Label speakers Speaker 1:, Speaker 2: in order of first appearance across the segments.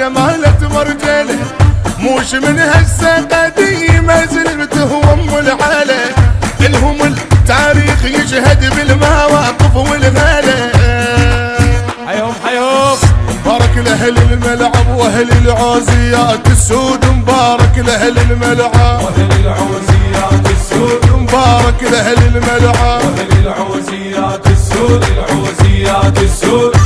Speaker 1: يا مالت مرجله موش من هسه قديمه زلمته وام العاله الهم التاريخ يشهد بالمواقف والغاله
Speaker 2: حيهم حيهم
Speaker 1: مبارك لأهل الملعب وأهل العوزيات السود مبارك لأهل الملعب
Speaker 2: وأهل العوزيات السود
Speaker 1: مبارك لأهل الملعب
Speaker 2: وأهل العوزيات السود العوزيات السود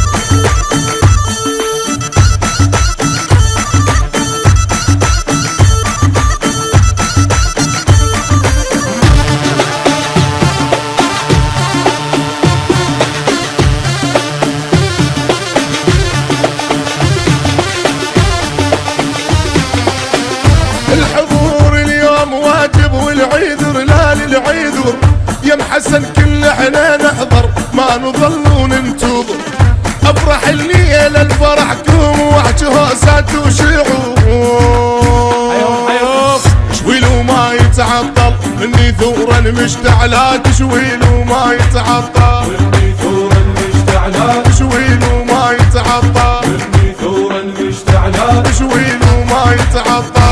Speaker 1: الحضور اليوم واجب والعيذر لا للعيذر يا محسن كل احنا نحضر ما نظل وننتظر افرح الليله الفرحكم وحجهوسات وشعور
Speaker 2: حيهم حيهم
Speaker 1: شويلو ما يتعطل مني ثورا مشتعلات شويلو ما يتعطل
Speaker 2: مني ثورا مشتعلات
Speaker 1: شويلو ما يتعطل
Speaker 2: مني ثورا مشتعلات
Speaker 1: شويلو ما يتعطل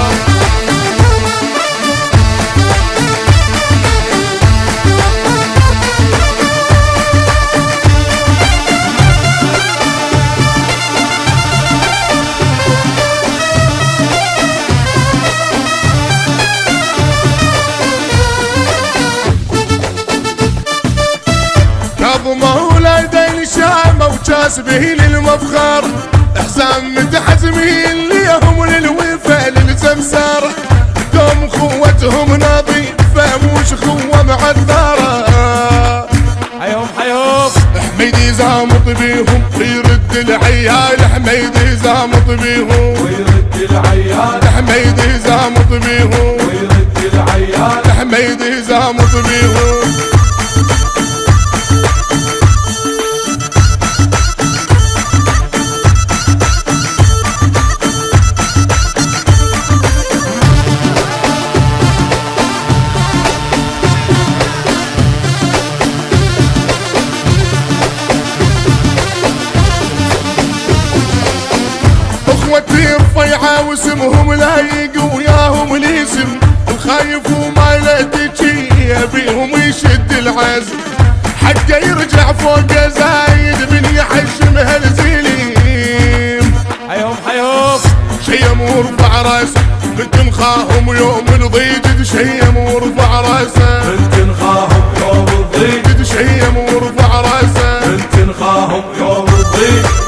Speaker 1: مولاي شامة وجاسبين المفخر حزام متحزمين ليهم للوفا للزمسار دوم خوتهم نظيفة مش خوة معذرة
Speaker 2: حيهم حيهم
Speaker 1: حميدي زامط بيهم ويرد العيال حميدي زامط بيهم
Speaker 2: ويرد العيال
Speaker 1: حميدي زامط بيهم
Speaker 2: ويرد العيال
Speaker 1: حميدي زامط بيهم اخوتي رفيعة واسمهم لايق وياهم الاسم الخايف وما له تجي بيهم يشد العزم حقه يرجع فوق زايد من يحشم هالزليم
Speaker 2: حيهم حيهم
Speaker 1: شيم ورفع راسه بنت نخاهم يوم الضيج شيم ورفع راسه
Speaker 2: بنت نخاهم يوم الضيق
Speaker 1: شيم ورفع راسه
Speaker 2: بنت نخاهم يوم الضيق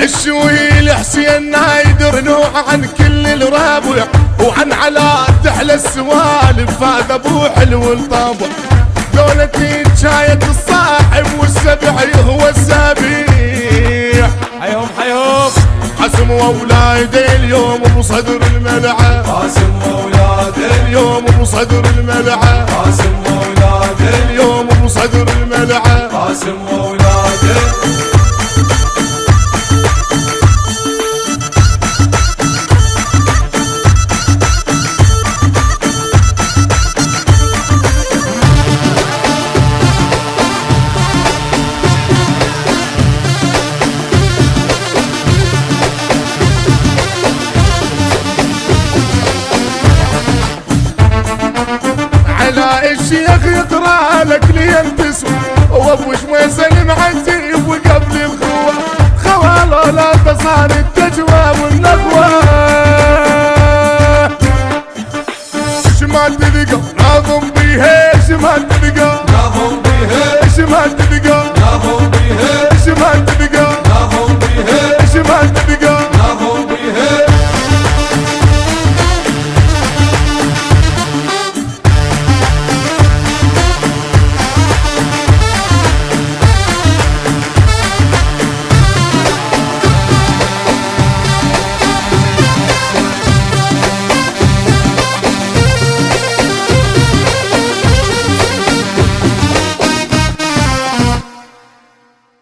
Speaker 1: الشويل حسين نايدر نوع عن كل الرابع وعن علاء تحلى السوالف هذا ابو حلو الطابع دولتي جاية الصاحب والسبع هو السبيع
Speaker 2: حيهم حيهم
Speaker 1: قاسم واولادي اليوم بصدر الملعب
Speaker 2: قاسم واولاد
Speaker 1: اليوم بصدر الملعب
Speaker 2: قاسم واولاد
Speaker 1: اليوم بصدر الملعب
Speaker 2: قاسم واولاد
Speaker 1: الشيخ يقرا لك لينتسب وابو شميسه معزيب وقبل الخوه خواله لا تصار التجوى والنخوه شمال تلقى ناظم بيها شمال تلقى
Speaker 2: ناظم بيها
Speaker 1: شمال تلقى
Speaker 2: ناظم بيها
Speaker 1: شمال